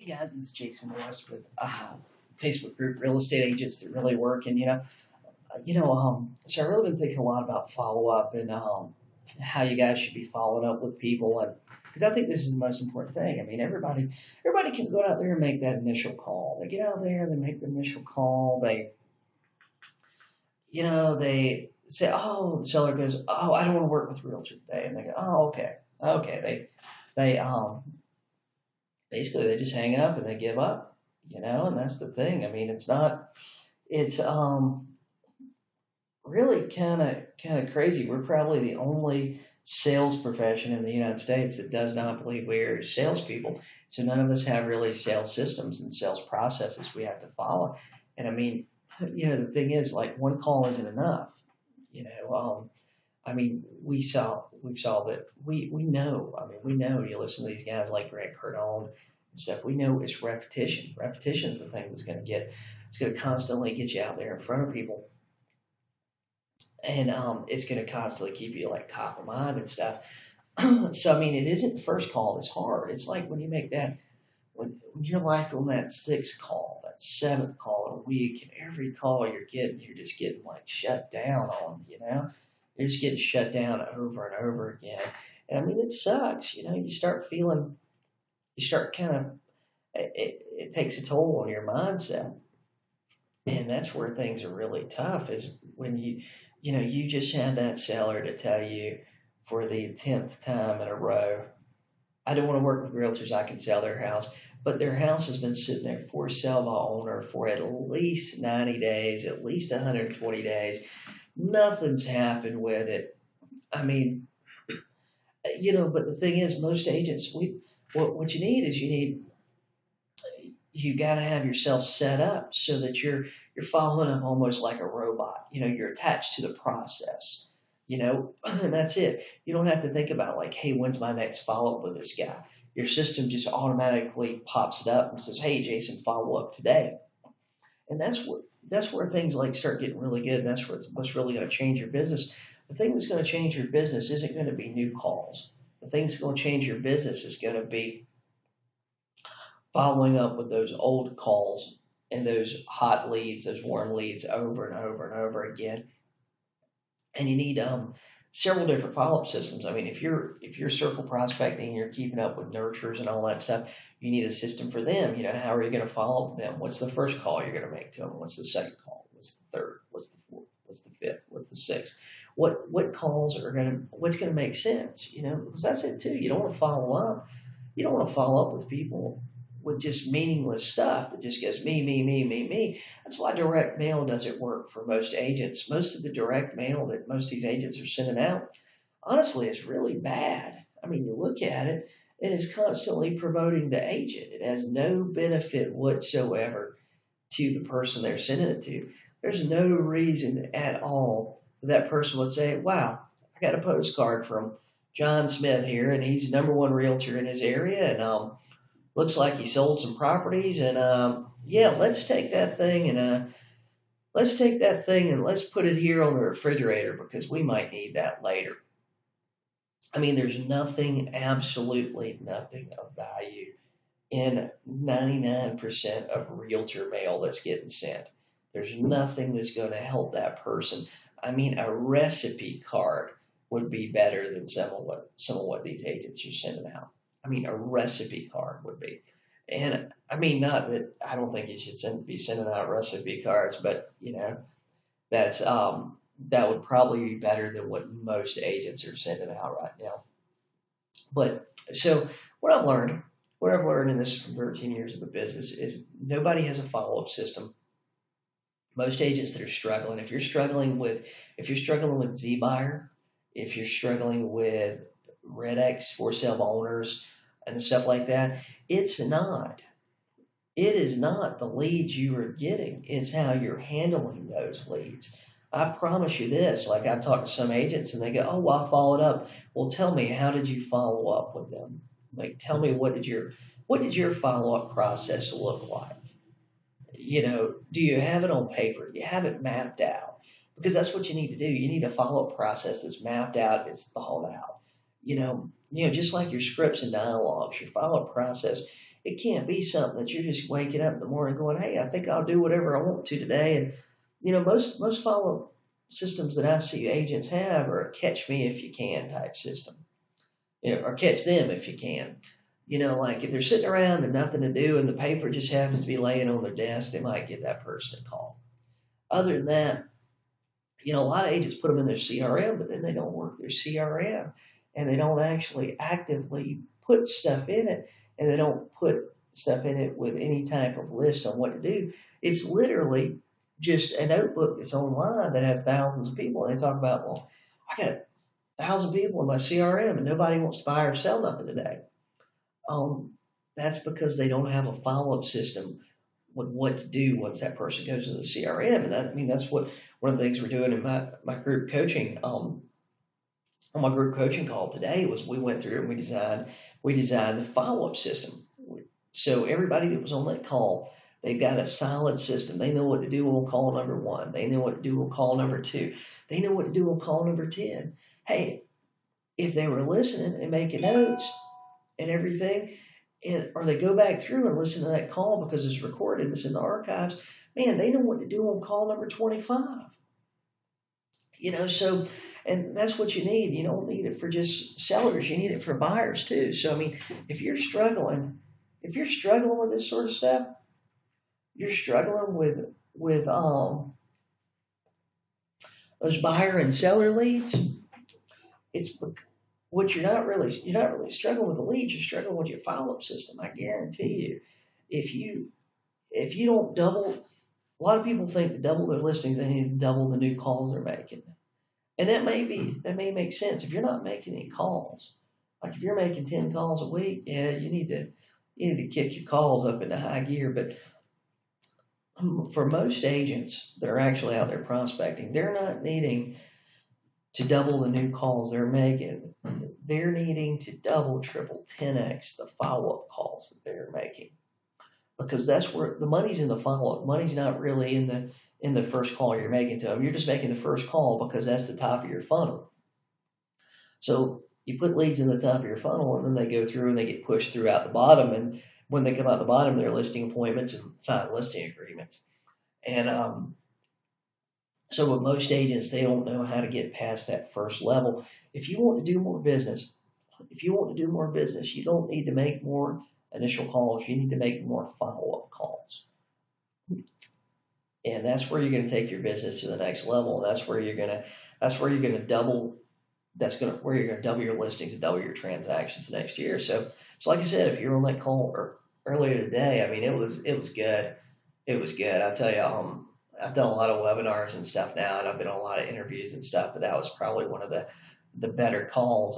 Hey guys, this is Jason Morris with Facebook group Real Estate Agents That Really Work, and so I've really been thinking a lot about follow up and how you guys should be following up with people, and because I think this is the most important thing. I mean, everybody can go out there and make that initial call. They get out there, they make the initial call, they say, oh, the seller goes, oh, I don't want to work with a realtor today, and they go, oh, okay, they basically they just hang up and they give up, and that's the thing. I mean, it's really kind of crazy. We're probably the only sales profession in the United States that does not believe we're salespeople. So none of us have really sales systems and sales processes we have to follow. And I mean, the thing is, like, one call isn't enough. You know, I mean, we saw that we know. I mean, we know. You listen to these guys like Grant Cardone and stuff. We know it's repetition. Repetition is the thing that's it's going to constantly get you out there in front of people, and it's going to constantly keep you like top of mind and stuff. So I mean, it isn't the first call that's hard. It's like when you make that when you're like on that sixth call, that seventh call a week, and every call you're getting, you're just getting like shut down on. You're just getting shut down over and over again. And I mean, it sucks. You start feeling, you start kind of, it takes a toll on your mindset. And that's where things are really tough is when you just had that seller to tell you for the 10th time in a row, I don't want to work with realtors. I can sell their house. But their house has been sitting there for sale by owner for at least 90 days, at least 120 days. Nothing's happened with it. I mean, but the thing is, most agents, what you got to have yourself set up so that you're following up almost like a robot. You're attached to the process. And that's it. You don't have to think about like, hey, when's my next follow up with this guy? Your system just automatically pops it up and says, hey, Jason, follow up today. And that's where things like start getting really good. And that's what's really going to change your business. The thing that's going to change your business isn't going to be new calls. The thing that's going to change your business is going to be following up with those old calls and those hot leads, those warm leads over and over and over again. And you need several different follow-up systems. I mean, if you're circle prospecting, you're keeping up with nurturers and all that stuff, you need a system for them. How are you going to follow up with them? What's the first call you're going to make to them? What's the second call? What's the third? What's the fourth? What's the fifth? What's the sixth? What calls are what's going to make sense? Because that's it too. You don't want to follow up. You don't want to follow up with people with just meaningless stuff that just goes me, me, me, me, me. That's why direct mail doesn't work for most agents. Most of the direct mail that most of these agents are sending out, honestly, is really bad. I mean, you look at it, it is constantly promoting the agent. It has no benefit whatsoever to the person they're sending it to. There's no reason at all that person would say, wow, I got a postcard from John Smith here, and he's the number one realtor in his area, and looks like he sold some properties, and yeah, let's take that thing and let's put it here on the refrigerator because we might need that later. I mean, there's nothing, absolutely nothing of value in 99% of realtor mail that's getting sent. There's nothing that's going to help that person. I mean, a recipe card would be better than some of what these agents are sending out. I mean, a recipe card would be. And I mean, not that I don't think you should be sending out recipe cards, but that's that would probably be better than what most agents are sending out right now. But so what I've learned in this from 13 years of the business is nobody has a follow up system. Most agents that are struggling, if you're struggling with ZBuyer, if you're struggling with RedX for sale owners and stuff like that, it's not. It is not the leads you are getting. It's how you're handling those leads. I promise you this. Like, I've talked to some agents and they go, oh, well, I followed up. Well, tell me, how did you follow up with them? Like, tell me, what did your follow up process look like? Do you have it on paper? Do you have it mapped out? Because that's what you need to do. You need a follow-up process that's mapped out, it's thought out. Just like your scripts and dialogues, your follow-up process, it can't be something that you're just waking up in the morning going, hey, I think I'll do whatever I want to today. And, most follow-up systems that I see agents have are a catch me if you can type system, or catch them if you can. Like if they're sitting around and nothing to do and the paper just happens to be laying on their desk, they might give that person a call. Other than that, a lot of agents put them in their CRM, but then they don't work their CRM and they don't actually actively put stuff in it, and they don't put stuff in it with any type of list on what to do. It's literally just a notebook that's online that has thousands of people, and they talk about, well, I got 1,000 people in my CRM and nobody wants to buy or sell nothing today. That's because they don't have a follow-up system with what to do once that person goes to the CRM. And that's what one of the things we're doing in my group coaching. On my group coaching call today was we went through and we designed the follow-up system. So everybody that was on that call, they've got a solid system. They know what to do on call number 1. They know what to do on call number 2. They know what to do on call number 10. Hey, if they were listening and making notes and everything, or they go back through and listen to that call because it's recorded, it's in the archives, man, they know what to do on call number 25. So, and that's what you need. You don't need it for just sellers. You need it for buyers too. So, if you're struggling with this sort of stuff, you're struggling with those buyer and seller leads, it's what you're not really struggling with the leads, you're struggling with your follow-up system. I guarantee you, if you don't double, a lot of people think to double their listings, they need to double the new calls they're making. And that may make sense. If you're not making any calls, like if you're making 10 calls a week, yeah, you need to kick your calls up into high gear. But for most agents that are actually out there prospecting, they're not needing to double the new calls they're making. They're needing to double, triple, 10x the follow-up calls that they're making, because that's where the money's in the follow-up. Money's not really in the first call you're making to them. You're just making the first call because that's the top of your funnel. So you put leads in the top of your funnel, and then they go through and they get pushed throughout the bottom. And when they come out the bottom, they're listing appointments and sign listing agreements. And so with most agents, they don't know how to get past that first level. If you want to do more business, you don't need to make more initial calls. You need to make more follow-up calls. And that's where you're going to take your business to the next level. And that's where you're going to double your listings and double your transactions the next year. So like I said, if you're on that call earlier today, it was good. It was good. I tell you, I've done a lot of webinars and stuff now, and I've been on a lot of interviews and stuff, but that was probably one of the better calls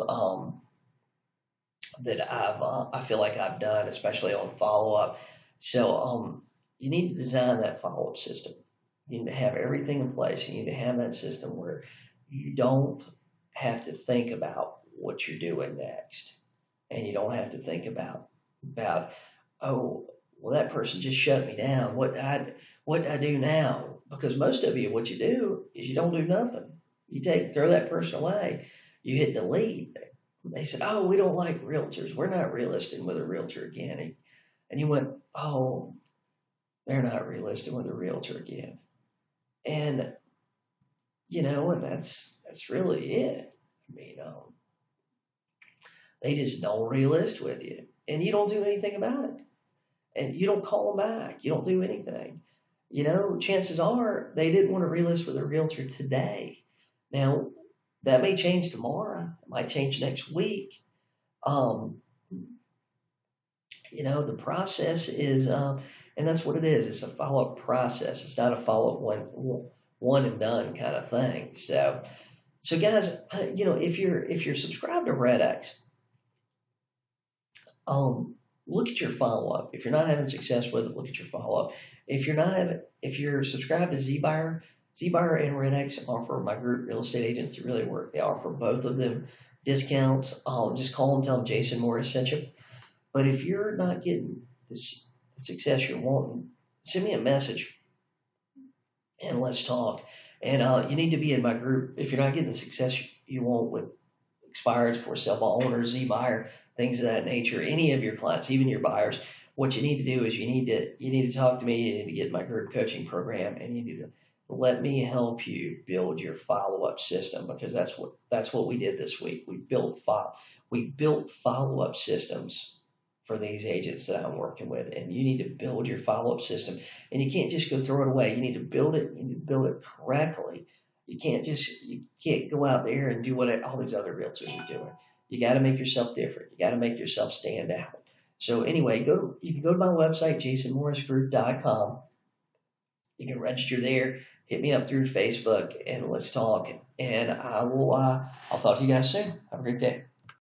that I feel like I've done, especially on follow-up. So you need to design that follow-up system. You need to have everything in place. You need to have that system where you don't have to think about what you're doing next, and you don't have to think about oh, well, that person just shut me down. What do I do now? Because most of you, what you do is you don't do nothing. You throw that person away. You hit delete. They said, oh, we don't like realtors. We're not relisting with a realtor again. And you went, oh, they're not relisting with a realtor again. And, and that's really it. They just don't relist with you. And you don't do anything about it. And you don't call them back. You don't do anything. Chances are they didn't want to relist with a realtor today. Now, that may change tomorrow. It might change next week. The process is, and that's what it is. It's a follow-up process. It's not a follow-up one and done kind of thing. So guys, if you're subscribed to RedX, look at your follow-up. If you're not having success with it, look at your follow-up. If you're subscribed to ZBuyer and RedX offer my group real estate agents that really work. They offer both of them discounts. Just call them, tell them Jason Morris sent you. But if you're not getting the success you're wanting, send me a message and let's talk. And you need to be in my group. If you're not getting the success you want with expireds, for sale by owners, ZBuyer, things of that nature, any of your clients, even your buyers, what you need to do is you need to talk to me. You need to get in my group coaching program, and you need to let me help you build your follow-up system, because that's what we did this week. We built follow-up systems for these agents that I'm working with, and you need to build your follow-up system. And you can't just go throw it away. You need to build it. You need to build it correctly. You can't go out there and do what all these other realtors are doing. You got to make yourself different. You got to make yourself stand out. So anyway, you can go to my website, jasonmorrisgroup.com. You can register there. Hit me up through Facebook and let's talk. And I'll talk to you guys soon. Have a great day.